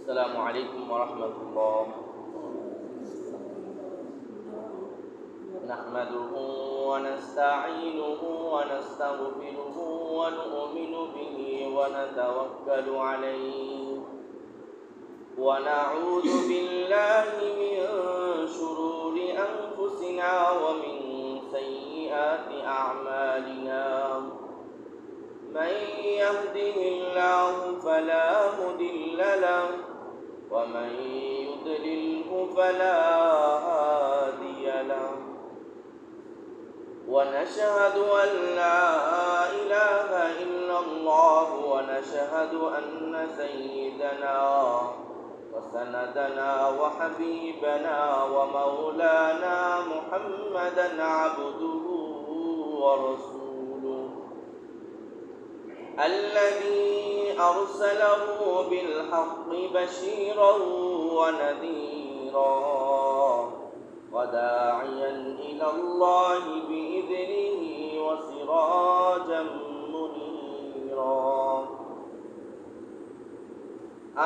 السلام عليكم ورحمة الله. نحمده ونستعينه ونستغفره ونؤمن به ونتوكل عليه ونعوذ بالله من شرور أنفسنا ومن سيئات أعمالنا. من يهده الله فلا مضل له ومن يضلله فلا هادي له. ونشهد أن لا إله إلا الله ونشهد أن سيدنا وسندنا وحبيبنا ومولانا محمدا عبده ورسوله الذي أرسله بالحق بشيرا ونذيرا وداعيا إلى الله بإذنه وسراجا منيرا.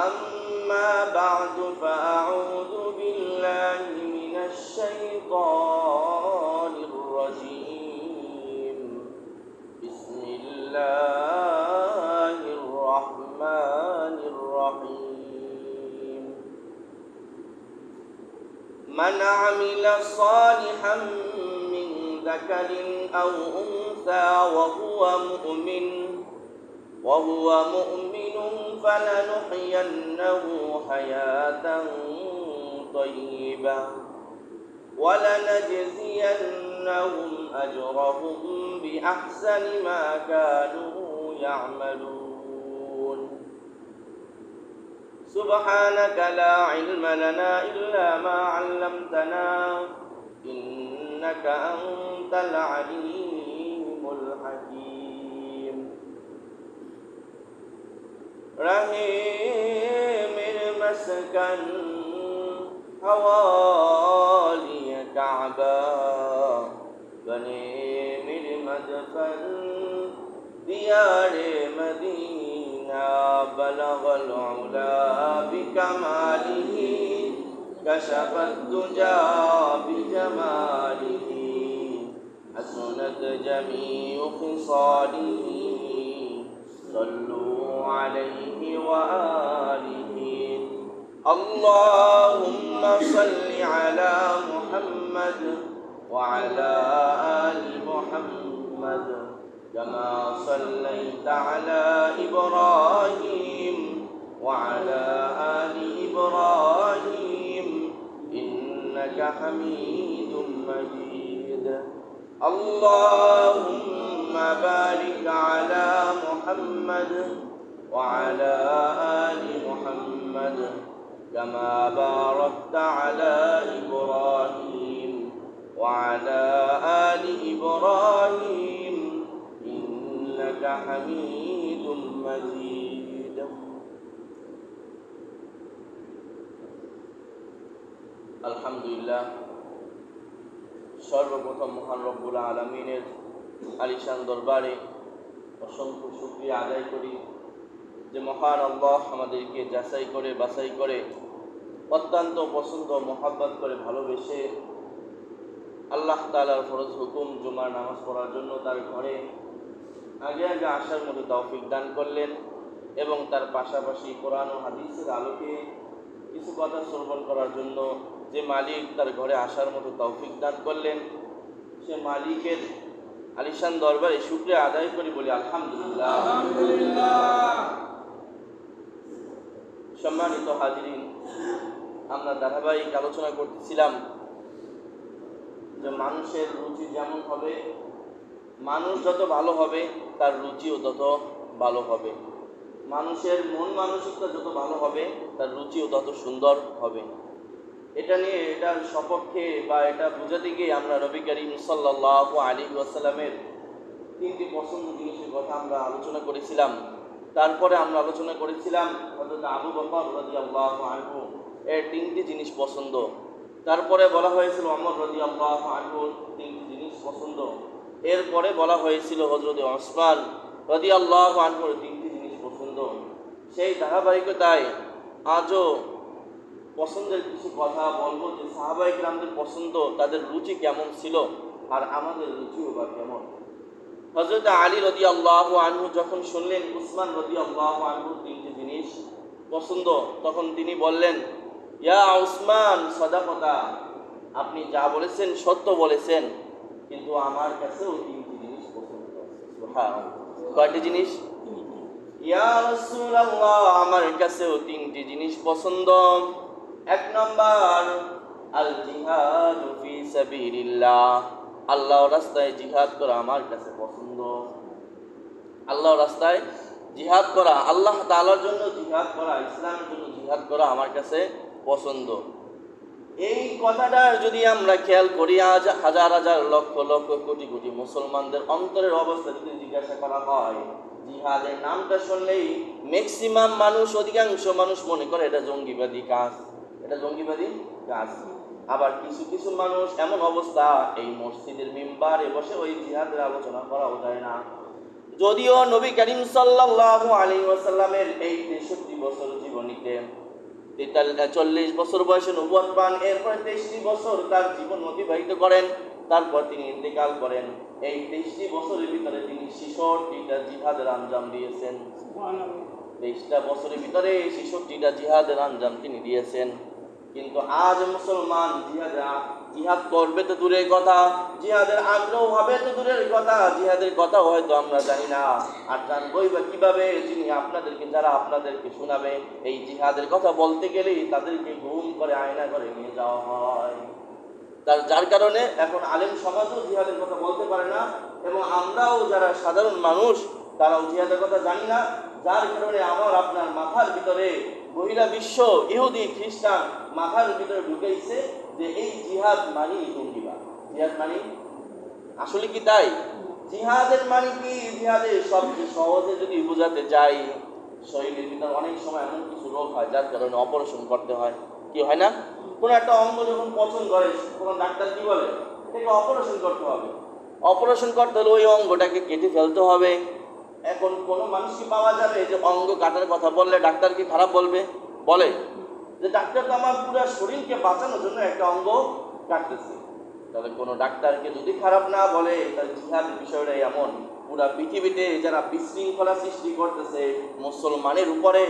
أما بعد فأعوذ بالله من الشيطان الرجيم. بسم الله الرحمن الرحيم. من عمل صالحا من ذكر أو أنثى وهو مؤمن فلنحيينه حياة طيبة ولنجزينهم أجرهم بأحسن ما كانوا يعملون. سبحانك لا علم لنا إلا ما علمتنا إنك أنت العليم الحكيم. رحيم المسكن حوالي كعبة غنيم المدفن ديار مدينة بلغ العلا بكماله كشف الدجى بجماله حسنت جميع خصاله صلوا عليه وآله. اللهم صل على محمد وعلى آل محمد كما صليت على إبراهيم وعلى آل إبراهيم إنك حميد مجيد. اللهم بارك على محمد وعلى آل محمد كما باركت على إبراهيم وعلى آل إبراهيم إنك حميد مجيد. আলহামদুলিল্লাহ, সর্বপ্রথম মহান রব্বুল আলামিনের আলিশান দরবারে অসংখ্য শুকরিয়া আদায় করি যে মহান আল্লাহ আমাদেরকে যাচাই করে বাছাই করে অত্যন্ত পছন্দ মহাব্বত করে ভালোবেসে আল্লাহ তাআলার ফরজ হুকুম জুমার নামাজ পড়ার জন্য তার ঘরে আগে আগে আসার মতো তৌফিক দান করলেন এবং তার পাশাপাশি কোরআন ও হাদিসের আলোকে কিছু কথা শ্রবণ করার জন্য যে মালিক তার ঘরে আসার মতো তৌফিক দান করলেন সে মালিকের আলিশান দরবারে শুকরিয়া আদায় করি বলি আলহামদুলিল্লাহ। সম্মানিত হাজিরিন, আমরা ধারাবাহিক আলোচনা করতেছিলাম যে মানুষের রুচি যেমন হবে, মানুষ যত ভালো হবে তার রুচিও তত ভালো হবে। মানুষের মন মানসিকতা যত ভালো হবে তার রুচিও তত সুন্দর হবে। এটা নিয়ে এটার সপক্ষে বা এটা বোঝাতে গিয়ে আমরা নবী করিম সাল্লাল্লাহু আলাইহি ওয়াসাল্লামের তিনটি পছন্দ জিনিসের কথা আমরা আলোচনা করেছিলাম। তারপরে আমরা আলোচনা করেছিলাম হযরত আবু বকর রাদিয়াল্লাহু আনহু এর তিনটি জিনিস পছন্দ। তারপরে বলা হয়েছিল ওমর রাদিয়াল্লাহু আনহুর তিনটি জিনিস পছন্দ। এরপরে বলা হয়েছিল হযরত ওসমান রাদিয়াল্লাহু আনহুর তিনটি জিনিস পছন্দ। সেই ধারাবাহিকতায় আজও পছন্দের কিছু কথা বলবো যে সাহাবায়ে কেরামদের পছন্দ, তাদের রুচি কেমন ছিল আর আমাদের রুচিও বা কেমন। হযরত আলী রাদিয়াল্লাহু আনহু যখন শুনলেন উসমান রাদিয়াল্লাহু আনহু তিনটি জিনিস পছন্দ, তখন তিনি বললেন, ইয়া উসমান সাদাকাতা, আপনি যা বলেছেন সত্য বলেছেন, কিন্তু আমার কাছেও তিনটি জিনিস পছন্দ। সুবহানাল্লাহ। কয়টি জিনিস? ইয়া রাসূলুল্লাহ, আমার কাছেও তিনটি জিনিস পছন্দ। এক নম্বর, আল জিহাদু ফি সাবিলিল্লাহ, আল্লাহর রাস্তায় জিহাদ করা আমার কাছে পছন্দ। আল্লাহর রাস্তায় জিহাদ করা, আল্লাহ তাআলার জন্য জিহাদ করা, ইসলামের জন্য জিহাদ করা আমার কাছে পছন্দ। এই কথাটা যদি আমরা খেয়াল করি, আজ হাজার হাজার লক্ষ লক্ষ কোটি কোটি মুসলমানদের অন্তরের অবস্থা যদি জিজ্ঞাসা করা হয়, জিহাদের নামটা শুনলেই ম্যাক্সিমাম মানুষ, অধিকাংশ মানুষ মনে করে এটা জঙ্গিবাদী কাজ, এটা জঙ্গিবাদী কাজ। আবার কিছু কিছু মানুষ এমন অবস্থা, এই মসজিদের মিম্বারে বসে ওই জিহাদের আলোচনা করাও যায় না। যদিও নবী করিম সাল্লাল্লাহু আলাইহি ওয়াসাল্লামের এই 63 বছর জীবনীতে 40 বছর বয়সে নবুয়ত পান, এরপরে 23 বছর তার জীবন অতিবাহিত করেন, তারপর তিনি ইন্তেকাল করেন। এই 23 বছরের ভিতরে তিনি 66টা জিহাদের আঞ্জাম দিয়েছেন। 23টা বছরের ভিতরে 66টা জিহাদের আঞ্জাম তিনি দিয়েছেন। কিন্তু আজ মুসলমান জিহাদ করবে তো দূরের কথা, জিহাদের আগ্রহ হবে তো দূরের কথা, জিহাদের কথা হয়তো আমরা জানি না। আর জানবই বা কিভাবে? যিনি আপনাদেরকে, যারা আপনাদেরকে শোনাবে, এই জিহাদের কথা বলতে গেলেই তাদেরকে গুম করে আয়না করে নিয়ে যাওয়া হয়। যার কারণে এখন আলেম সমাজও জিহাদের কথা বলতে পারে না, এবং আমরাও যারা সাধারণ মানুষ তারাও জিহাদের কথা জানি না। যার কারণে আমার আপনার মাথার ভিতরে বহিরা বিশ্ব, ইহুদি খ্রিস্টান মাথার ভিতরে ঢুকেছে যে এই জিহাদ মানি জঙ্গিবাদ, জিহাদ মানি। আসলে কি তাই? জিহাদের মানে কি? জিহাদের সবচেয়ে সহজে যদি বোঝাতে যাই, শরীরের ভিতরে অনেক সময় এমন কিছু রোগ হয় যার কারণে অপারেশন করতে হয়। কি হয় না? কোনো একটা অঙ্গ যখন পছন্দ করে, তখন ডাক্তার কি বলে? এটাকে অপারেশন করতে হবে। অপারেশন করতে হলে ওই অঙ্গটাকে কেটে ফেলতে হবে। এখন কোনো মানুষকে পাওয়া যাবে যে অঙ্গ কাটার কথা বললে ডাক্তার কি খারাপ বলবে? বলে যে ডাক্তার তো আমার পুরো শরীরকে বাঁচানোর জন্য একটা অঙ্গ কাটতেছে। তাহলে কোনো ডাক্তারকে যদি খারাপ না বলে, তাহলে জিহাদের বিষয়টা এমন, পুরা পৃথিবীতে যারা বিশৃঙ্খলা সৃষ্টি করতেছে, মুসলমানের উপরে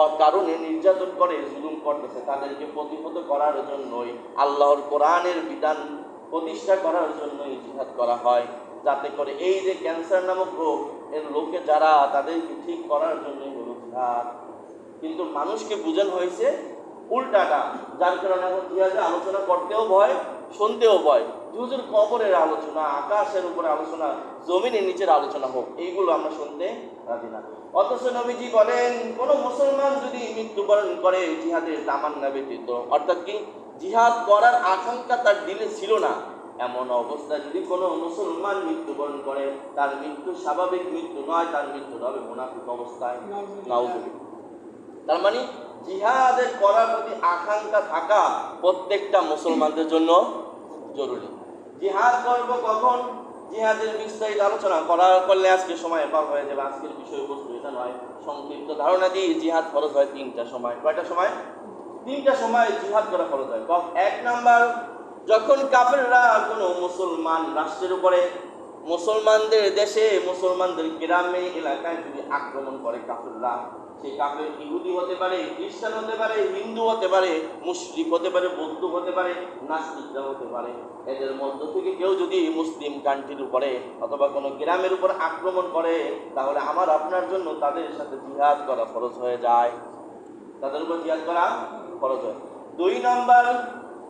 অকারণে নির্যাতন করে, জুলুম করতেছে, তাদেরকে প্রতিহত করার জন্যই, আল্লাহর কোরআনের বিধান প্রতিষ্ঠা করার জন্যই জিহাদ করা হয়। যাতে করে এই যে ক্যান্সার নামক রোগ, এর লোকে যারা, তাদেরকে ঠিক করার জন্যই হলো জিহাদ। কিন্তু মানুষকে বোঝানো হয়েছে উল্টাটা, যার কারণে এখন জিহাদে আলোচনা করতেও ভয়, শুনতেও ভয়। হুজুর কবরের আলোচনা, আকাশের উপরে আলোচনা, জমিনের নিচের আলোচনা হোক, এইগুলো আমরা শুনতে রাজি না। অথচ নবীজি বলেন, কোন মুসলমান যদি মৃত্যুবরণ করে জিহাদের তামান্না ব্যতীত, অর্থাৎ কি জিহাদ করার আকাঙ্ক্ষা তার দিলে ছিল না, এমন অবস্থায় যদি কোনো মুসলমান মৃত্যুবরণ করে, তার মৃত্যু স্বাভাবিক মৃত্যু নয়, তার মৃত্যু হবে মুনাফিক অবস্থায়। নাউযুবিল্লাহ। তার মানে জিহাদের করার প্রতি আকাঙ্ক্ষা থাকা প্রত্যেকটা মুসলমানদের জন্য জরুরি। জিহাদ করব কখন? জিহাদের বিস্তারিত আলোচনা করলে আজকে সময় পার হয়ে যাবে। আজকের বিষয়বস্তু এটা নয়, সংক্ষিপ্ত ধারণা দিয়ে জিহাদ ফরজ হয় 3টা সময়। কয়টা সময়? 3টা সময় জিহাদ করা ফরজ হয়। এক নাম্বার, যখন কাফেররা কোনো মুসলমান রাষ্ট্রের উপরে, মুসলমানদের দেশে, মুসলমানদের গ্রামে এলাকায় যদি আক্রমণ করে কাফেররা, সেই কাফের ইহুদি হতে পারে, খ্রিস্টান হতে পারে, হিন্দু হতে পারে, মুশরিক হতে পারে, বৌদ্ধ হতে পারে, নাস্তিকরা হতে পারে, এদের মধ্য থেকে কেউ যদি মুসলিম কান্ট্রির উপরে অথবা কোনো গ্রামের উপর আক্রমণ করে, তাহলে আমার আপনার জন্য তাদের সাথে জিহাদ করা ফরজ হয়ে যায়, তাদের উপর জিহাদ করা ফরজ হয়। 2 নম্বর,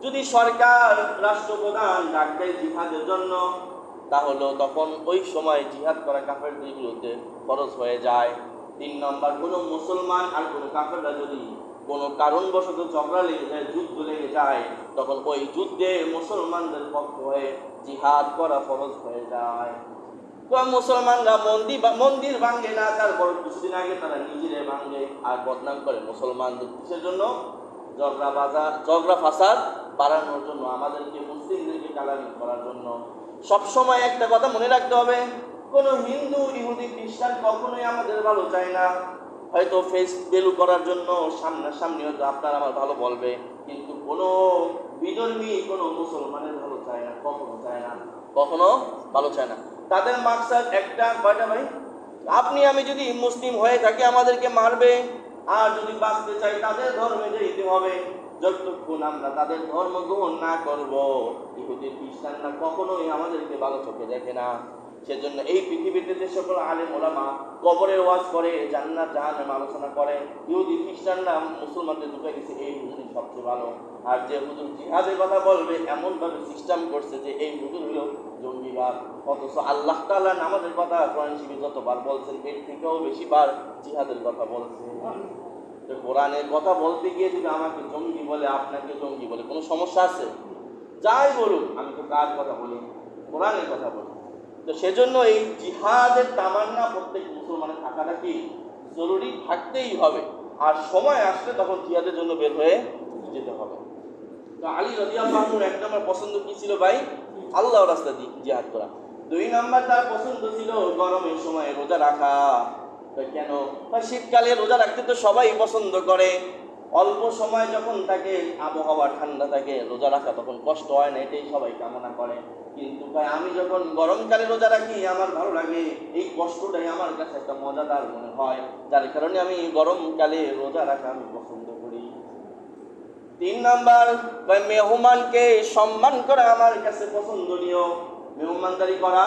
যদি সরকার, রাষ্ট্রপ্রধান ডাক দেয় জিহাদের জন্য, তাহলে তখন ওই সময় জিহাদ করা কাফেরদের বিরুদ্ধে ফরজ হয়ে যায়। 3 নম্বর, কোনো মুসলমান আর কোনো কাফেররা যদি কোনো কারণবশত ঝগড়া লেগে যায়, যুদ্ধ লেগে যায়, তখন ওই যুদ্ধে মুসলমানদের পক্ষ হয়ে জিহাদ করা ফরজ হয়ে যায়। তো মুসলমানরা মন্দির ভাঙে না, তারপর কিছুদিন আগে তারা নিজেরাই ভাঙে আর বদনাম করে মুসলমানদের। কিসের জন্য? ঝগড়া ফাসাদ বাড়ানোর জন্য, আমাদেরকে মুসলিমদেরকে কালামি করার জন্য। সবসময় একটা কথা মনে রাখতে হবে, কোনো হিন্দু, ইহুদি, খ্রিস্টান কখনোই আমাদের ভালো চায় না। হয়তো ফেস ভ্যালু করার জন্য সামনাসামনি হয়তো আপনার আমার ভালো বলবে, কিন্তু কোনো বিধর্মী কোনো মুসলমানের ভালো চায় না, কখনো চায় না, কখনো ভালো চায় না। তাদের মাকসাদ একটা, কয়টা ভাই? আপনি আমি যদি মুসলিম হয়ে থাকি আমাদেরকে মারবে, আর যদি বাঁচতে চাই তাদের ধর্মে যেতে হবে। যতক্ষণ আমরা তাদের ধর্ম গ্রহণ না করব, ইহুদি খ্রিস্টানরা কখনোই আমাদেরকে ভালো চোখে দেখে না। সেজন্য এই পৃথিবীতে যে সকল আলেম ওলামা কবরের ওয়াজ করে, জান্নাত জাহান্নাম আলোচনা করে, ইহুদি খ্রিস্টানরা মুসলমানদের ঢুকে গেছে এই হুজুরই সবচেয়ে ভালো। আর যে হুজুর জিহাদের কথা বলবে এমনভাবে সিস্টেম করছে যে এই হুজুর হলো জঙ্গিবাদ। অথচ আল্লাহ তাআলা নামাজের কথা কোরআন শরীফে যতবার বলছেন এর থেকেও বেশিবার জিহাদের কথা বলছেন। তো কোরআনের কথা বলতে গিয়ে যদি আমাকে জঙ্গি বলে, আপনাকে জঙ্গি বলে, কোনো সমস্যা আছে? যাই বলুন, আমি তো কার কথা বলি? কোরআনের কথা বলি। তো সেজন্য এই জিহাদের তামান্না প্রত্যেক মুসলমানের থাকাটা কি জরুরি, থাকতেই হবে। আর সময় আসলে তখন জিহাদের জন্য বের হয়ে যেতে হবে। তো আলী রাদিয়াল্লাহু আনহুর এক নম্বর পছন্দ কি ছিল ভাই? আল্লাহর রাস্তায় জিহাদ করা। দুই নম্বর তার পছন্দ ছিল গরমের সময় রোজা রাখা। কেন? শীতকালে রোজা রাখতে তো সবাই পছন্দ করে। অল্প সময় যখন থাকে, আবহাওয়া ঠান্ডা থাকে, রোজা রাখা তখন কষ্ট হয় না, এটাই সবাই কামনা করে। কিন্তু ভাই আমি যখন গরমকালে রোজা রাখি আমার ভালো লাগে, এই কষ্টটাই আমার কাছে একটা মজাদার মনে হয়, যার কারণে আমি গরমকালে রোজা রাখা আমি পছন্দ করি। তিন নাম্বার, মেহমানকে সম্মান করা আমার কাছে পছন্দনীয়, মেহমানদারি করা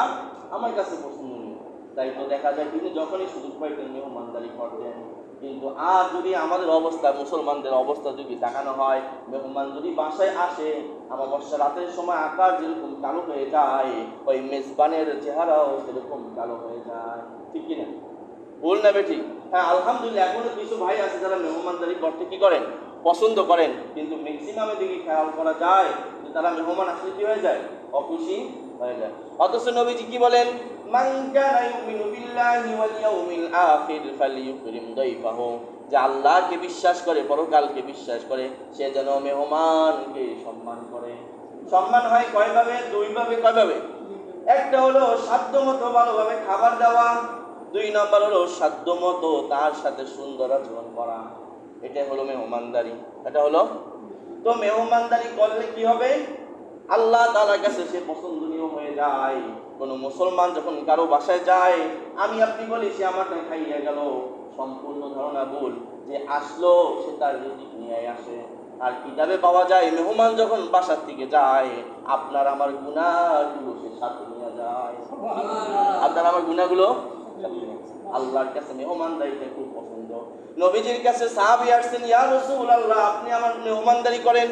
আমার কাছে পছন্দনীয়। তাই তো দেখা যায় তিনি যখনই সুযোগ পাইতেন মেহমানদারি করতেন। কিন্তু আর যদি আমাদের অবস্থা, মুসলমানদের অবস্থা যদি দেখানো হয়, মেহমান যদি বাসায় আসে, অমাবস্যা রাতের সময় আকাশ যেরকম কালো হয়ে যায়, ওই মেজবানের চেহারাও সেরকম কালো হয়ে যায়। ঠিক কিনা? ভুল না বেঠিক? হ্যাঁ, আলহামদুলিল্লাহ এখনো কিছু ভাই আছে যারা মেহমানদারি করতে কি করেন, পছন্দ করেন। কিন্তু ম্যাক্সিমামের দিকে খেয়াল করা যায় যে তারা মেহমান আসলে কি হয়ে যায়, অখুশি হয়ে যায়। অথচ নবীজি কি বলেন? মান কানা ইউমিনু বিল্লাহি ওয়াল ইয়াউমিল আখির ফালিয়ুকরিম দাইফাহু, যে আল্লাহকে বিশ্বাস করে, পরকালকে বিশ্বাস করে, সে যেন মেহমানকে সম্মান করে। সম্মান হয় কয়ভাবে? দুইভাবে। কয়ভাবে? একটা হলো সাধ্যমতো ভালোভাবে খাবার দেওয়া, দুই নম্বর হলো সাধ্যমতো তার সাথে সুন্দর আচরণ করা। এটা হলো মেহমানদারি। এটা হলো, তো মেহমানদারি করলে কি হবে? আল্লাহ তাআলার কাছে সে পছন্দনীয় হয়ে যায়। কোন মুসলমান যখন কারো বাসায় যায়, আমি আপনি বলি সে আমাকে খাইয়া গেল, সম্পূর্ণ ধারণা ভুল। যে আসলো সে তার রিজিক নিয়ে আসে। আর কিতাবে পাওয়া যায় মেহমান যখন বাসার থেকে যায়, আপনার আমার গুনাহগুলো সে সাথে নিয়ে যায়। আপনার আমার গুনাহগুলো আল্লাহর কাছে মেহমানদারিটা খুব পছন্দ। নবীজির কাছে সাহাবী আসছেন, ইয়া রাসূলুল্লাহ আপনি আমার মেহমানদারি করেন।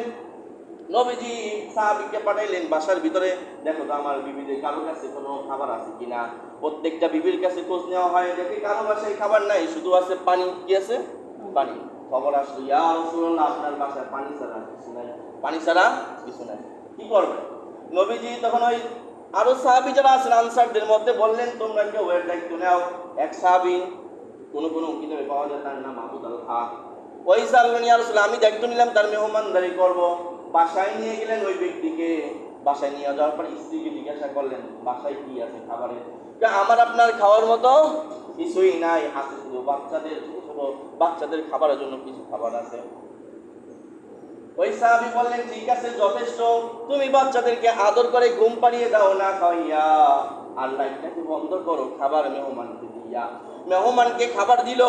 নবীজি সাহাবীকে পাঠাইলেন বাসার ভিতরে, দেখো তো আমার বিবিদের কারো কাছে কোনো খাবার আছে কিনা। প্রত্যেকটা বিবির কাছে খোঁজ নেওয়া হয়, দেখে কারো বাসায় খাবার নাই, শুধু আছে পানি। কি আছে? পানি। খবর আসলো, ইয়া রাসূলুল্লাহ আপনার বাসায় পানি ছাড়া কিছু নাই, পানি ছাড়া কিছু নাই। কি করবে? নবীজি তখন ওই আরো সাহাবী যারা আছেন আনসারদের মধ্যে বললেন, তোমরা কেউ এর দায়িত্ব নাও। এক সাহাবী, কোন কিতাবে পাওয়া যায় তার নাম আবু তালহা, ওই সাহাবী, ইয়া রাসূলুল্লাহ আমি দায়িত্ব নিলাম তার মেহমানদারি করব। বাসায় নিয়ে গেলেন ওই ব্যক্তিকে। বাসায় নিয়ে যাওয়ার পর স্ত্রীকে জিজ্ঞাসা করলেন, বাসায় কি আছে খাবারে? আমার আপনার খাওয়ার মতো কিছুই নাই, আছে শুধু বাচ্চাদের, ছোট ছোট বাচ্চাদের খাবারের জন্য কিছু খাবার আছে। ওই সাহাবী বললেন, ঠিক আছে যথেষ্ট, তুমি বাচ্চাদেরকে আদর করে ঘুম পাড়িয়ে দাও না খাইয়া, আর লাইটটাকে বন্ধ করো, খাবার মেহমানকে দিয়া। মেহমানকে খাবার দিল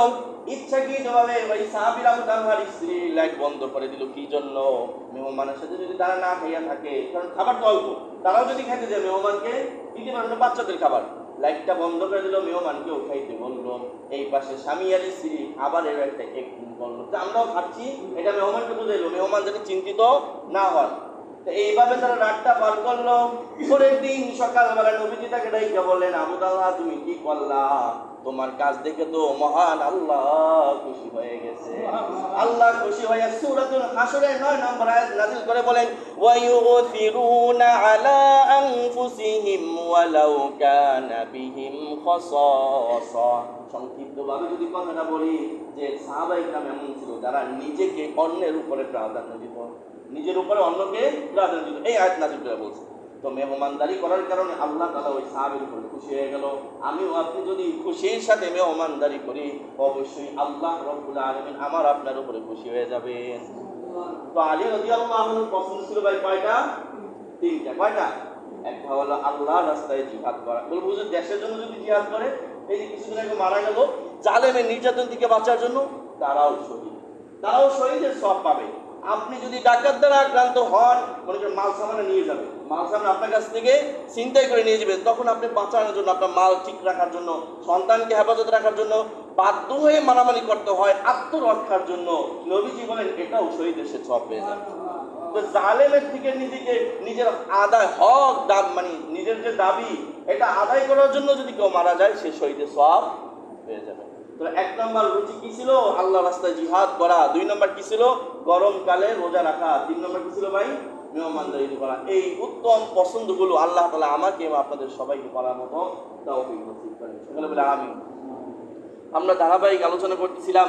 ইচ্ছাকৃতভাবে। ওই সাহাবীর আবু তালহার স্ত্রী লাইট বন্ধ করে দিল। কি জন্য? মেহমানের সাথে যদি তারা না খাইয়া থাকে, কারণ খাবার তো অল্প, তারাও যদি খাইতে যায় মেহমানকে দিতে পারবে বাচ্চাদের খাবার, লাইটটা বন্ধ করে দিল, মেহমানকেও খাইতে বললো। এই পাশে স্বামী আর স্ত্রী আবার এর একটা একদিন বললো যে আমরাও খাচ্ছি, এটা মেহমানকে বুঝাইলো, মেহমান যাতে চিন্তিত না হয়। তো এইভাবে তারা রাতটা পার করলো। পরের দিন সকালবেলা নবীজি তাকে ডাইকা বললেন, আবু তালহা তুমি কি করলা? তোমার কাজ দেখে তো মহান আল্লাহ খুশি হয়ে গেছে। আল্লাহ খুশি হয়ে সূরাতুল হাশরের 9 নম্বর আয়াত নাযিল করে বলেন, ওয়া ইউথিরুনা আলা আনফুসিহিম ওয়ালাউ কানা বিহিম খাসাসা। সংক্ষিপ্তভাবে যদি কথাটা বলি, যে সাহাবায়ে কেরাম এমন ছিল যারা নিজেকে অন্যের উপরে প্রাধান্য দিত, নিজের উপরে অন্যকে প্রাধান্য দিত। এই আয়াত নাযিল করে বলছে তো মেহমানদারি করার কারণে আল্লাহ তাআলা ওই সাহাবীর উপর খুশি হয়ে গেল। আমিও আপনি যদি খুশির সাথে মেহমানদারি করি, অবশ্যই আল্লাহ রাব্বুল আলামিন আমার আপনার উপরে খুশি হয়ে যাবেন। তো আলী রাদিয়াল্লাহু আনহুর পছন্দ ছিল ভাই কয়টা? তিনটা। কয়টা? একটা হলো আল্লাহর রাস্তায় জিহাদ করা। বলবো যে দেশের জন্য যদি জিহাদ করে, এই যে কিছুদিন আগে মারা গেল জালেমের নির্যাতন থেকে বাঁচার জন্য, তারাও শহীদের সওয়াব পাবে। আপনি যদি ডাকাত দ্বারা আক্রান্ত হন, মনে করেন মাল সামানা নিয়ে যাবে, মাল সামান আপনার কাছ থেকে ছিনতাই করে নিয়ে যাবেন, তখন আপনি বাঁচানোর জন্য, আপনার মাল ঠিক রাখার জন্য, সন্তানকে হেফাজত রাখার জন্য বাধ্য হয়ে মারামারি করতে হয় আত্মরক্ষার জন্য, নবীজি বলেন এটাও শহীদের সওয়াব পেয়ে যাবে। তো জালেমের থেকে নিজের আদায় হক মানে নিজের যে দাবি এটা আদায় করার জন্য যদি কেউ মারা যায়, সে শহীদের সওয়াব পেয়ে যাবে। তো এক নম্বর রুচি কি ছিল? আল্লাহ রাস্তায় জিহাদ করা। 2 নম্বর কি ছিল? গরমকালে রোজা রাখা। 3 নম্বর কি ছিল ভাই? মেহমানদারি করা। এই উত্তম পছন্দগুলো আল্লাহ তাআলা আমাকে এবং আপনাদের সবাইকে করার মতো তৌফিক নসিব করেন। সকলে বলে আমিন। আমরা ধারাবাহিক আলোচনা করতেছিলাম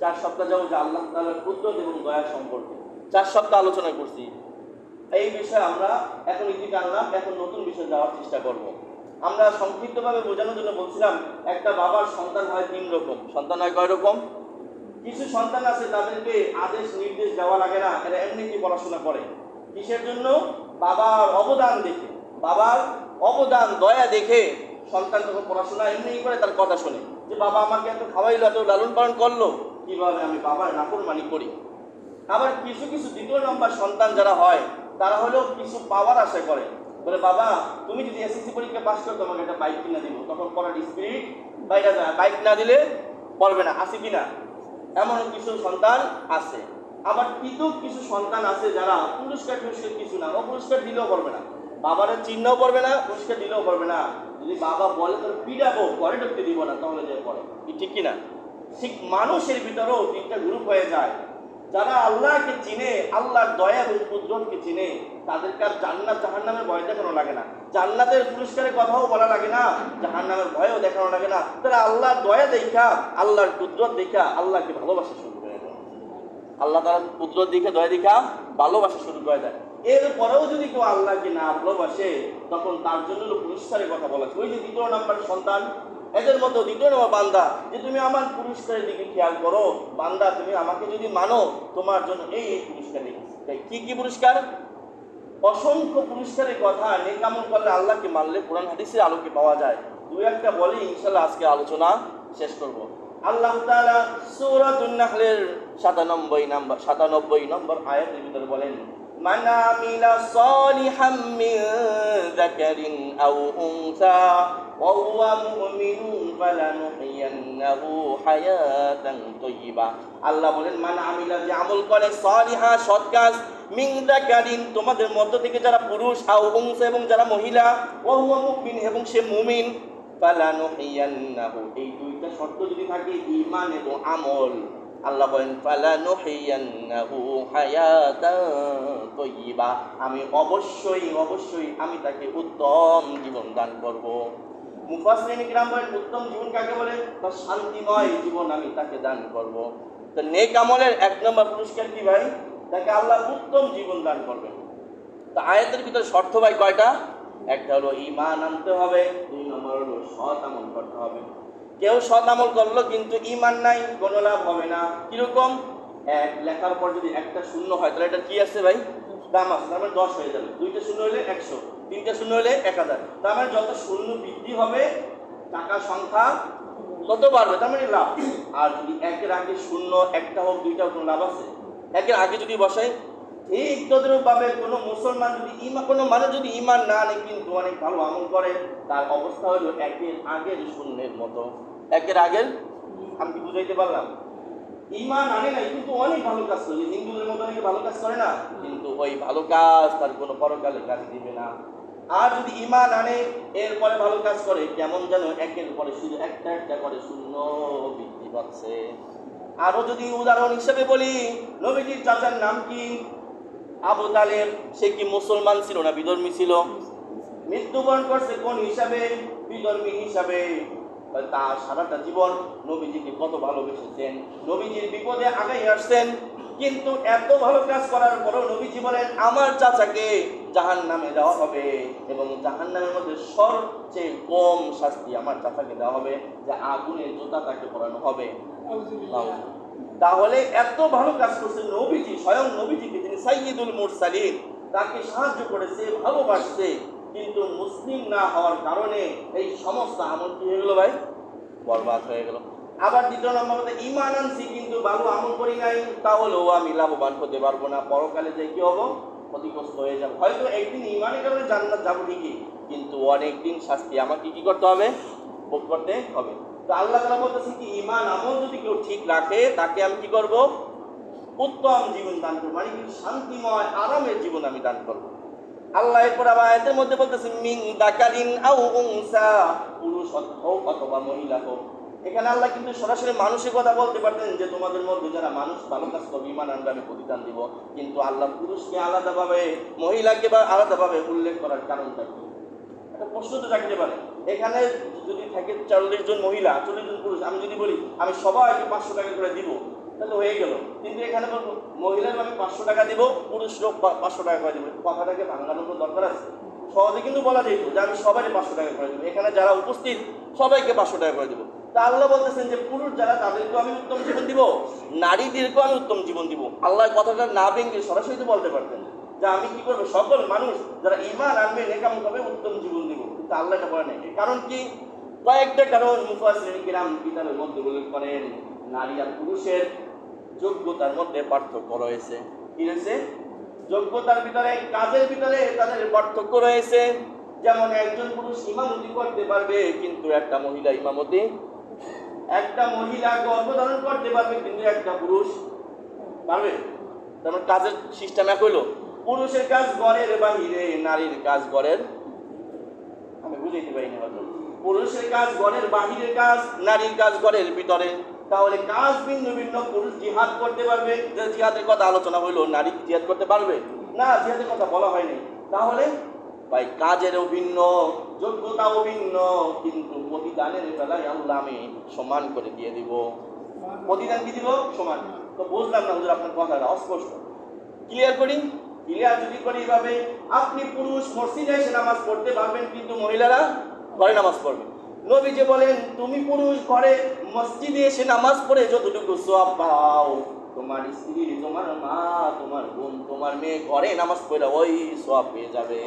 4 সপ্তাহ যাবত যে আল্লাহ তাআলার কুদরত এবং দয়া সম্পর্কে 4 সপ্তাহ আলোচনা করছি। এই বিষয়ে আমরা এখন ইতি টানলাম, এখন নতুন বিষয়ে যাওয়ার চেষ্টা করব। আমরা সংক্ষিপ্তভাবে বোঝানোর জন্য বলছিলাম, একটা বাবার সন্তান হয় 3 রকম। সন্তান হয় কয় রকম? কিছু সন্তান আছে তাদেরকে আদেশ নির্দেশ দেওয়া লাগে না, এরা এমনিতে পড়াশোনা করে। কিসের জন্য? বাবার অবদান দেখে, বাবার অবদান দয়া দেখে সন্তান যখন পড়াশোনা এমনি করে, তার কথা শুনে যে বাবা আমাকে এত খাওয়াইলো, এত লালন পালন করলো, কিভাবে আমি বাবার নাফরমানি করি। আবার কিছু কিছু 2 নম্বর সন্তান যারা হয়, তারা হলো কিছু পাওয়ার আশা করে, বলে বাবা তুমি যদি এসএসসি পরীক্ষা পাস করো তোমাকে একটা বাইক কিনে দিব, তখন পড়ার স্পিরিট বাইরে যায়, বাইক না দিলে পড়বে না। আছে কিনা? এমন কিছু সন্তান আছে। আবার কিছু সন্তান আছে যারা পুরস্কার কিছু না, ও পুরস্কার দিলেও পড়বে না, বাবার চিহ্নও পড়বে না, পুরস্কার দিলেও পড়বে না। যদি বাবা বলে তোর পিটাবো, ঘরে ঢুকতে দিব না, তাহলে যে পড়ে। ঠিক কিনা? ঠিক মানুষের ভিতরেও 3টা গ্রুপ হয়ে যায়। যারা আল্লাহকে চিনে, আল্লাহর দয়া এবং কুদরতকে চিনে, তাদেরকে আর জান্নাত জাহান্নামের ভয় দেখানো লাগে না, জান্নাতের পুরস্কারের কথাও বলা লাগে না, জাহান্নামের ভয়ও দেখানো লাগে না। তারা আল্লাহর দয়া দেখা, আল্লাহর কুদরত দেখা আল্লাহকে ভালোবাসা শুরু করে দেয়। আল্লাহ তাআলার কুদরত দেখে, দয়া দেখা ভালোবাসা শুরু করে দেয়। এরপরেও যদি কেউ আল্লাহকে না ভালোবাসে, তখন তার জন্য পুরস্কারের কথা বলা আছে। ওই যে 2 নম্বর সন্তান, এদের মতো 2 নম্বর বান্দা, যে তুমি আমার পুরস্কারের দিকে খেয়াল করো, বান্দা তুমি আমাকে যদি মানো, তোমার জন্য এই পুরস্কার রেখেছি। কি পুরস্কার? অসংখ্য পুরস্কারের কথা। নেক আমল করলে, আল্লাহকে মানলে কোরআন হাদিসের আলোকে পাওয়া যায়। 2-1টা বলি, ইনশাআল্লাহ আজকে আলোচনা শেষ করব। আল্লাহ তাআলা সূরাতুন নাহলের 97 নম্বর আয়াতের ভিতরে বলেন, মান আমিলা সালিহাম মিন যাকারিন আও উনসা ওয়া হুয়া মুমিনুন ফালানুহইয়ান্নাহু হায়াতান তাইয়্যিবা। আল্লাহ বলেন, মান আমিলা, যে আমল করে, সালিহা সৎ কাজ, মিন যাকারিন তোমাদের মধ্য থেকে যারা পুরুষ, আও উনসা এবং যারা মহিলা, ওয়া হুয়া মুমিন এবং সে মুমিন, ফালানুহইয়ান্নাহু, এই 2টা শর্ত যদি থাকে, ঈমান এবং আমল, আল্লাহ বলেন ফালানুহইয়ান্নাহু হায়াতান তাইয়্যিবা, আমি অবশ্যই আমি তাকে উত্তম জীবন দান করব। মুফাসসিরিন কিরাম বলেন, উত্তম জীবন কাকে বলে? তার শান্তিময় জীবন আমি তাকে দান করব। তো নেক আমলের 1 নম্বর পুরস্কার কি ভাই? তাকে আল্লাহ উত্তম জীবন দান করবেন। তো আয়াতের ভিতরে শর্ত ভাই কয়টা? একটা হলো ঈমান আনতে হবে, 2 নম্বর হলো সৎ আমল করতে হবে। কেউ সৎ আমল করলো কিন্তু ঈমান নাই, কোনো লাভ হবে না। কিরকম? এক লেখার পর যদি একটা শূন্য হয়, তাহলে এটা কি আছে ভাই? দাম আছে, তার মানে 10 হয়ে যাবে। 2টা শূন্য হলে 100, 3টা শূন্য হলে 1000। তার মানে যত শূন্য বৃদ্ধি হবে, টাকার সংখ্যা তত বাড়বে, তার মানে লাভ। আর যদি 1-এর আগে শূন্য, 1টা হোক 2টা হোক, কোনো লাভ আছে? 1-এর আগে যদি বসাই, ঠিক তদ্রূপভাবে কোনো মুসলমান যদি কোনো মানুষ যদি ঈমান না আনে কিন্তু অনেক ভালো আমল করে, তার অবস্থা হলো 1-এর আগের শূন্যের মতো। 1-এর আগের, আমি কি বুঝাইতে পারলাম? ঈমান আনে নাই কিন্তু অনেক ভালো কাজ করে, হিন্দুদের মতো অনেক ভালো কাজ করে না, কিন্তু ওই ভালো কাজ তার কোনো পরকালে কাজ দিবে না। আর যদি ঈমান আনে, এরপরে ভালো কাজ করে, কেমন যেন 1-এর পরে শুধু একটা করে শূন্য বৃদ্ধি পাচ্ছে। আরো যদি উদাহরণ হিসেবে বলি, নবীজির চাচার নাম কি? আবু তালেব। সে কি মুসলমান ছিল না বিধর্মী ছিল? মৃত্যুবরণ করছে কোন হিসাবে? বিধর্মী হিসাবে। তার সারাটা জীবন নবীজিকে কত ভালোবেসেছেন, নবীজির বিপদে আগাই আসছেন, কিন্তু এত ভালো কাজ করার পরেও নবীজি বলেন আমার চাচাকে জাহান্নামে দেওয়া হবে, এবং জাহান্নামের মধ্যে সবচেয়ে কম শাস্তি আমার চাচাকে দেওয়া হবে, যে আগুনের জুতা তাকে পরানো হবে। তাহলে এত ভালো কাজ করছে নবীজি, স্বয়ং নবীজিকে, তিনি সাইয়্যিদুল মুরসালিন, তাকে সাহায্য করেছে, ভালোবাসছে, কিন্তু মুসলিম না হওয়ার কারণে এই সমস্ত আমল কি হয়ে গেল ভাই? বরবাদ হয়ে গেল। আবার দ্বিতীয় নম্বর হচ্ছে ঈমান আনছি কিন্তু ভালো আমল করি নাই, তাহলেও আমি লাভবান হতে পারবো না, পরকালে যে কি হবো? ক্ষতিগ্রস্ত হয়ে যাবো। হয়তো একদিন ঈমানের কারণে জান্নাত যাবো ঠিকই, কিন্তু অনেকদিন শাস্তি আমাকে কি করতে হবে? ভোগ করতে হবে। তো আল্লাহ তাআলা বলতেছে কি, ঈমান আমল যদি কেউ ঠিক রাখে তাকে আমি কি করব? উত্তম জীবন দান করবো, মানে কি শান্তিময় আরামের জীবন আমি দান করবো। আল্লাহ এরপর আবার আয়াতের মধ্যে বলতেছে মিন দাকারিন আও উনসা, পুরুষ হোক অথবা মহিলা হোক। এখানে আল্লাহ কিন্তু সরাসরি মানুষের কথা বলতে পারতেন, যে তোমাদের মধ্যে যারা মানুষ ভালো কাজ করবে, ঈমান আনবে, আমি প্রতিদান দিব। কিন্তু আল্লাহ পুরুষকে আলাদাভাবে, মহিলাকে বা আলাদাভাবে উল্লেখ করার কারণটা কি? একটা প্রশ্ন তো থাকতে পারে। এখানে যদি থাকে 40 জন মহিলা, 40 জন পুরুষ, আমি যদি বলি আমি সবাইকে 500 টাকা করে দিব, তাহলে হয়ে গেল। কিন্তু এখানে বলবো মহিলার আমি 500 টাকা দিব, পুরুষ লোক 500 টাকা করে দিব, কথাটাকে ভাঙানোর কোনো দরকার আছে? সহজে কিন্তু বলা যেত যে আমি সবাই 500 টাকা করে দেবো, এখানে যারা উপস্থিত সবাইকে 500 টাকা করে দেবো। তা আল্লাহ বলতেছেন যে পুরুষ যারা, তাদেরকেও আমি উত্তম জীবন দিব, নারীদেরকেও আমি উত্তম জীবন দিব। আল্লাহ কথাটা না ভেঙে সরাসরি তো বলতে পারতেন যে আমি কি করবো, সকল মানুষ যারা ঈমান আনবে, নেকামল হবে, উত্তম জীবন দিব। কিন্তু আল্লাহ এটা বলে নাই। কারণ কি? কয়েকটা কারণ মুফাসসিরিন কিরাম কিতাবের মধ্যে উল্লেখ করেন। নারী আর পুরুষের যোগ্যতার মধ্যে পার্থক্য রয়েছে। কি রয়েছে? যোগ্যতার ভিতরে, কাজের ভিতরে তাদের পার্থক্য রয়েছে। যেমন একজন পুরুষ ইমামতি করতে পারবে, কিন্তু একটা মহিলা ইমামতি, একটা মহিলা গর্ভধারণ করতে পারবে, কিন্তু একটা পুরুষ পারবে। তেমন কাজের সিস্টেম এক হইলো, পুরুষের কাজ ঘরের বাহিরে, নারীর কাজ ঘরের, আমি বুঝাইতে পারিনি হয়তো, পুরুষের কাজ ঘরের বাহিরের কাজ, নারীর কাজ ঘরের ভিতরে। তাহলে কাজ ভিন্ন ভিন্ন। পুরুষ জিহাদ করতে পারবে, যে জিহাদের কথা আলোচনা হইলো, নারী জিহাদ করতে পারবে না, জিহাদের কথা বলা হয়নি। তাহলে ভাই কাজেরও ভিন্ন, যোগ্যতাও ভিন্ন, কিন্তু প্রতিদানের বেলায় আল্লাহ আমি সমান করে দিয়ে দিব। প্রতিদান কি দিব? সমান। তো বুঝলাম না হুজুর আপনার কথাটা অস্পষ্ট, ক্লিয়ার করি। ক্লিয়ার যদি করি এইভাবে, আপনি পুরুষ মসজিদে এসে নামাজ পড়তে পারবেন, কিন্তু মহিলারা ঘরে নামাজ পড়বে। নবী যে বলেন তুমি পুরুষ ঘরে মসজিদে এসে নামাজ পড়ে যতটুকু সওয়াব পাও, তোমার স্ত্রী, তোমার মা, তোমার বোন, তোমার মেয়ে ঘরে নামাজ পড়ে ওই সওয়াব পেয়ে যাবে।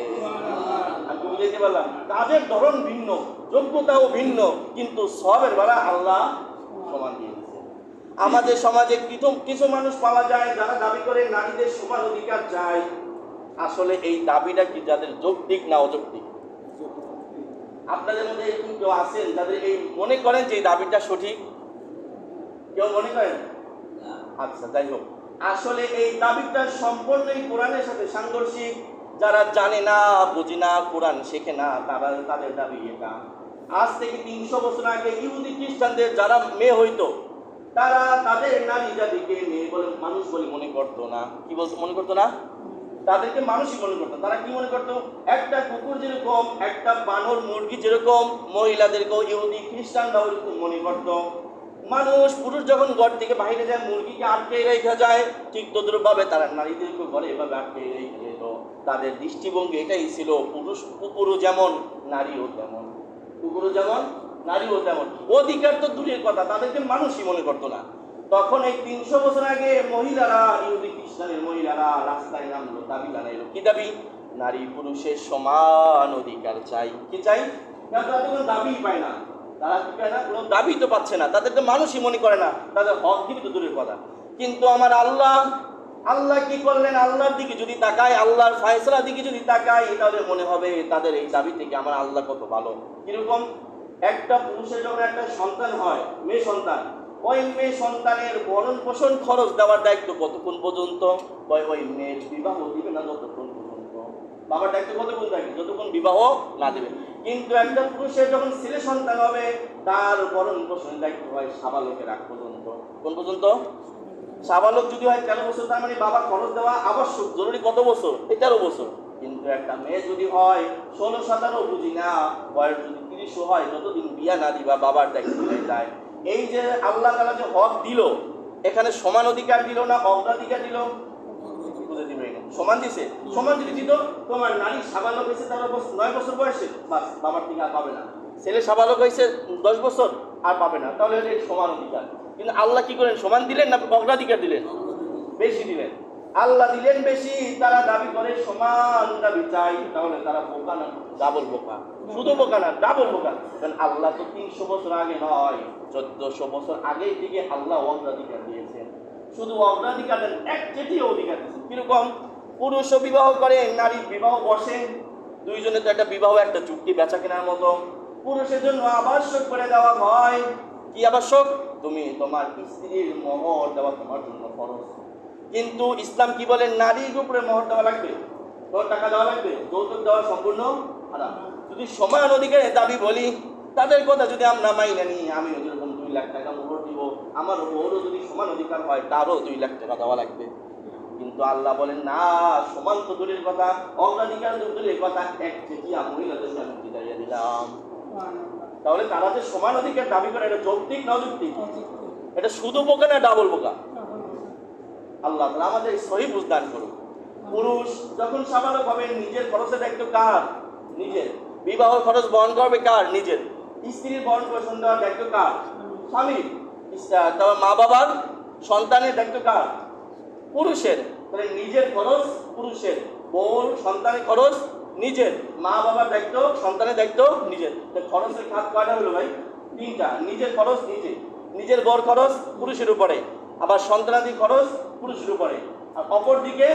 আমি বুঝাইতে পারলাম? কাজের ধরন ভিন্ন, যোগ্যতাও ভিন্ন, কিন্তু সওয়াবের বেলা আল্লাহ সমান দিয়ে দিয়েছে। আমাদের সমাজে কিছু মানুষ পাওয়া যায় যারা দাবি করে নারীদের সমান অধিকার চায়। আসলে এই দাবিটা কি যাদের যৌক্তিক না অযৌক্তিক? আপনাদের মধ্যে এরকম কেউ আছেন যাদের এই মনে করেন যে এই দাবিটা সঠিক? কেউ মনে করেন? আচ্ছা, যাই হোক, আসলে এই দাবিটা সম্পূর্ণই কোরআনের সাথে সাংঘর্ষিক। যারা জানে না, বুঝি না, কোরআন শেখে না, তাদের দাবি এটা। আজ থেকে 300 বছর আগে ইহুদি খ্রিস্টানদের যারা মেয়ে হইতো, তারা তাদের নারী জাতিকে মেয়ে বলে, মানুষ বলে মনে করতো না। কি বলতো? মনে করতো না, তাদেরকে মানুষই মনে করতো। তারা কি মনে করতো? একটা কুকুর যেরকম, একটা বানর, মুরগি যেরকম, মহিলাদেরকেও ইহুদি খ্রিস্টানরা ওইরকম মনে করতো। মানুষ, পুরুষ যখন ঘর থেকে বাইরে যায়, মুরগিকে আটকে রেখে যায়, ঠিক তদ্রুপভাবে তারা নারীদেরকে ঘরে এভাবে আটকে রেখে যেত। তাদের দৃষ্টিভঙ্গি এটাই ছিল, পুরুষ কুকুরও যেমন, নারীও তেমন। কুকুরও যেমন, নারীও তেমন। অধিকার তো দূরের কথা, তাদেরকে মানুষই মনে করতো না। তখন এই 300 বছর আগে মহিলারা, ইহুদি খ্রিস্টানের মহিলারা রাস্তায় নামলো, দাবি জানাইলো। কি দাবি? নারী পুরুষের সমান অধিকার চাই। কি চাই? তারা তো কোনো দাবিই পায় না। তারা কি পায় না? কোনো দাবি তো পাচ্ছে না, তাদেরকে মানুষই মনে করে না, তাদের হক দিবি তো দূরের কথা। কিন্তু আমার আল্লাহ কি করলেন? আল্লাহর দিকে যদি তাকাই, আল্লাহর ফয়সালার দিকে যদি তাকাই, তাহলে মনে হবে তাদের এই দাবি থেকে আমার আল্লাহ কত ভালো। কিরকম? একটা পুরুষের যখন একটা সন্তান হয়, মেয়ে সন্তান, ওই মেয়ে সন্তানের ভরণ পোষণ খরচ দেওয়ার দায়িত্ব কতক্ষণ পর্যন্ত? ওই মেয়ের বিবাহ দিবে না যতক্ষণ পর্যন্ত। বাবার দায়িত্ব কতক্ষণ থাকে? যতক্ষণ বিবাহ না দেবে। কিন্তু একটা পুরুষের যখন ছেলে সন্তান হবে, তার ভরণ পোষণের দায়িত্ব হয় সাবালকের আগ পর্যন্ত। কোন পর্যন্ত? সাবালক যদি হয় 13 বছর, তার মানে বাবা খরচ দেওয়া আবশ্যক, জরুরি কত বছর? 13 বছর। কিন্তু একটা মেয়ে যদি হয় 16-17, বুঝি না, বয়স যদি 30 হয়, যতদিন বিয়া না দিবা বাবার দায়িত্ব হয়ে যায়। এই যে আল্লাহ তাআলা যে হক দিল, এখানে সমান অধিকার দিল না অগ্রাধিকার দিল? বুঝে দিবে না, সমান দিছে। সমান যদি দিত, তোমার নারী সাবালক হয়েছে 9 বছর বয়সে, বাস বাবার থেকে আর পাবে না। ছেলে সাবালক হয়েছে 10 বছর, আর পাবে না। তাহলে এটা সমান অধিকার। কিন্তু আল্লাহ কি করেন, সমান দিলেন না অগ্রাধিকার দিলেন? বেশি দিলেন। আল্লাহ দিলেন বেশি, তারা দাবি করে সমান দাবি চাই। তাহলে তারা বোকা না, ডাবল বোকা। শুধু বোকা না, ডাবল বোকা। কারণ আল্লাহ তো 300 বছর আগে নয়, 1400 বছর আগেই থেকে আল্লাহ অগ্রাধিকার দিয়েছেন। শুধু অগ্রাধিকার দেন, এক চেটিয়ে অধিকার দিয়েছেন। কিরকম? পুরুষও বিবাহ করে, নারী বিবাহ বসে, দুইজনে তো একটা বিবাহ, একটা চুক্তি বেচা কেনার মতো। পুরুষের জন্য আবশ্যক করে দেওয়া হয়। কি আবশ্যক? তুমি তোমার স্ত্রীর মোহর দেওয়া তোমার জন্য ফরজ। কিন্তু ইসলাম কি বলে? নারীর উপরে মোহর দেওয়া লাগবে, তোর টাকা দেওয়া লাগবে, যৌতুক দেওয়া সম্পূর্ণ হারাম। যদি সমান অধিকারের দাবি বলি, তাদের কথা যদি আমরা মাইনে নিই, আমিও যেরকম 2 লাখ টাকা মোহর দিব, আমার বউরও যদি সমান অধিকার হয়, তারও 2 লাখ টাকা দেওয়া লাগবে। কিন্তু আল্লাহ বলেন না, সমান তো দূরের কথা, অগ্রাধিকার দূরের কথা, এক চেটিয়া মহিলাদেরকে আমি বিদায় দিলাম। তাহলে তারা যে সমান অধিকার দাবি করে, এটা যৌক্তিক না অযৌক্তিক? এটা শুধু বোকা না ডাবল বোকা? আল্লাহ তাআলা আমাদের সহি বুঝদান করুন। পুরুষ যখন সাবালক হবে, নিজের খরচের দায়িত্ব কার? নিজের। বিবাহ খরচ বহন করবে কার? নিজের। স্ত্রীর বহন পোষণ দেওয়ার দায়িত্ব কার? স্বামীর। তবে মা বাবার, সন্তানের দায়িত্ব কার? পুরুষের। তাহলে নিজের খরচ পুরুষের, বউর সন্তানের খরচ নিজের, মা বাবার দায়িত্ব, সন্তানের দায়িত্ব নিজের। খরচের খাত কয়টা হলো ভাই? 3টা। নিজের খরচ নিজে, নিজের বর খরচ পুরুষের উপরে, আবার সন্তানাদি খরচ পুরুষের উপরে। আর অপরদিকে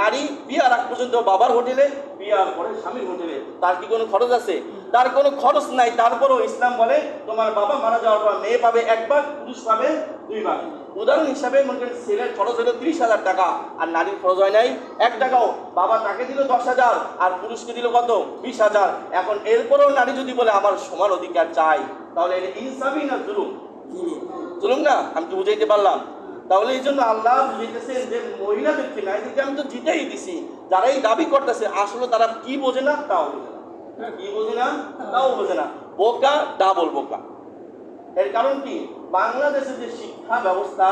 নারী বিয়ার আগ পর্যন্ত বাবার হোটেলে, বিয়ার পরে স্বামীর হোটেলে। তার কি কোনো খরচ আছে? তার কোনো খরচ নাই। তারপরেও ইসলাম বলে তোমার বাবা মারা যাওয়ার পর মেয়ে পাবে 1 ভাগ, পুরুষ পাবে 2 ভাগ। উদাহরণ হিসাবে মনে করেন ছেলের খরচ হলো 30,000 টাকা, আর নারীর খরচ হয় নাই 1 টাকাও। বাবা তাকে দিল 10,000, আর পুরুষকে দিল কত? 20,000। এখন এরপরেও নারী যদি বলে আমার সমান অধিকার চাই, তাহলে এটা ইনসাফি না জুলুম? জুলুম না? আমি কি বুঝাইতে পারলাম? তাহলে এই জন্য আল্লাহ বুঝাইতেছেন যে মহিলাদেরকে, নারীদেরকে আমি তো জিতেই দিছি। যারা এই দাবি করতেছে, আসলে তারা কি বোঝে না, তাও বোঝে না। কি বোঝে না? তাও বোঝে না। বোকা, ডাবল বোকা। এর কারণ কি? বাংলাদেশের যে শিক্ষা ব্যবস্থা,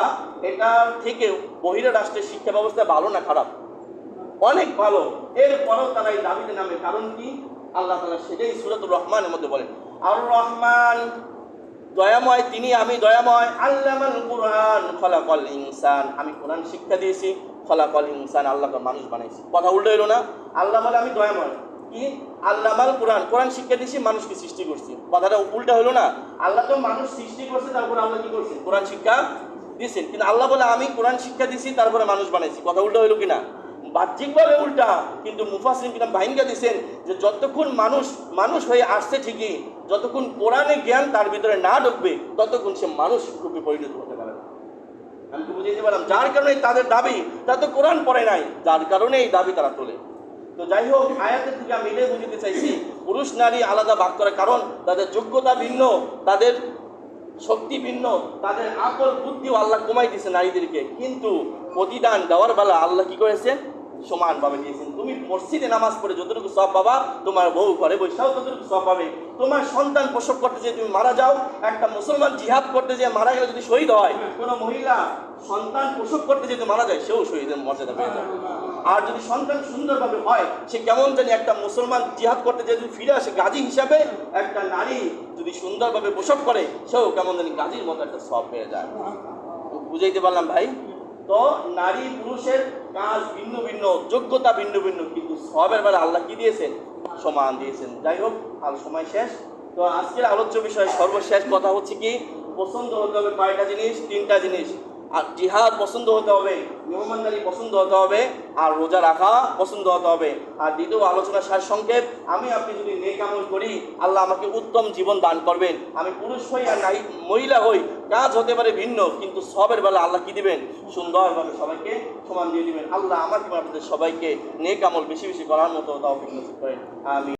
এটার থেকে বহিরের রাষ্ট্রের শিক্ষা ব্যবস্থা ভালো না খারাপ? অনেক ভালো। এরপরও তারা এই দাবিতে নামে। কারণ কি? আল্লাহ তাআলা সেটাই সূরাতুর রহমানের মধ্যে বলেন, আর রহমান দয়াময়, তিনি আমি দয়াময়। আল্লামাল কুরআন খলাকাল ইনসান, আমি কোরআন শিক্ষা দিয়েছি। খলাকাল ইনসান, আল্লাহকে মানুষ বানাইছি। কথা উল্টো হইল না? আল্লাহ বলে আমি দয়াময়, কি? আল্লামাল কুরআন, কোরআন শিক্ষা দিয়েছি, মানুষকে সৃষ্টি করছি। কথাটা উল্টা হইল না? আল্লাহ তো মানুষ সৃষ্টি করছে, তারপর আল্লাহ কি করছেন? কোরআন শিক্ষা দিয়েছেন। কিন্তু আল্লাহ বলে আমি কোরআন শিক্ষা দিয়েছি, তারপরে মানুষ বানাইছি। কথা উল্টা হইল কিনা? বাহ্যিকভাবে উল্টা, কিন্তু মুফাসসিরিন কিরাম ভাইঙ্গা দিয়েছেন যে যতক্ষণ মানুষ মানুষ হয়ে আসছে ঠিকই, যতক্ষণ কোরআনে জ্ঞান তার ভিতরে না ঢুকবে, ততক্ষণ সে মানুষ রূপে পরিণত হতে পারে না। আমি তো বুঝাইতে পারলাম? যার কারণে তাদের দাবি, তারা তো কোরআন পড়ে নাই, যার কারণে এই দাবি তারা তোলে। তো যাই হোক, আয়াতের থেকে আমি এটাই বুঝতে চাইছি, পুরুষ নারী আলাদা ভাগ করার কারণ তাদের যোগ্যতা ভিন্ন, তাদের শক্তি ভিন্ন, তাদের আকল বুদ্ধিও আল্লাহ কমাই দিয়েছে নারীদেরকে। কিন্তু প্রতিদান দেওয়ার বেলা আল্লাহ কি করেছেন? সমানভাবে দিয়েছেন। তুমি মসজিদে নামাজ পড়ে যতটুকু সওয়াব পাবা, তোমার বউ ঘরে বসেও ততটুকু সওয়াব পাবে। তোমার সন্তান প্রসব করতে যে তুমি মারা যাও, একটা মুসলমান জিহাদ করতে যে মারা গেলে যদি শহীদ হয়, কোনো মহিলা সন্তান প্রসব করতে যেতে মারা যায়, সেও শহীদের মর্যাদা পেয়ে যায়। আর যদি সন্তান সুন্দরভাবে হয়, সে কেমন জানি একটা মুসলমান জিহাদ করতে যে যদি ফিরে আসে গাজী হিসাবে, একটা নারী যদি সুন্দরভাবে প্রসব করে, সেও কেমন জানি গাজীর মতো একটা সওয়াব পেয়ে যায়। বুঝাইতে পারলাম ভাই? তো নারী পুরুষের কাজ ভিন্ন ভিন্ন, যোগ্যতা ভিন্ন ভিন্ন, কিন্তু সওয়াবের বেলা আল্লাহ কি দিয়েছেন? সমান দিয়েছেন। যাই হোক, আর সময় শেষ। তো আজকের আলোচ্য বিষয় সর্বশেষ কথা হচ্ছে কি, পছন্দ হতে হবে কয়টা জিনিস? 3টা জিনিস। আর জিহাদ পছন্দ হতে হবে, মেহমানদারি পছন্দ হতে হবে, আর রোজা রাখা পছন্দ হতে হবে। আর দ্বিতীয় আলোচনার সার সংক্ষেপ, আমি আপনি যদি নেক আমল করি, আল্লাহ আমাকে উত্তম জীবন দান করবেন। আমি পুরুষ হই আর নারী মহিলা হই, কাজ হতে পারে ভিন্ন, কিন্তু সবের বেলা আল্লাহ কি দিবেন? সুন্দরভাবে সবাইকে সমান দিয়ে দিবেন। আল্লাহ আমাকে আপনাদের সবাইকে নেক আমল বেশি বেশি করার মতো তৌফিক নসিব করেন। আমি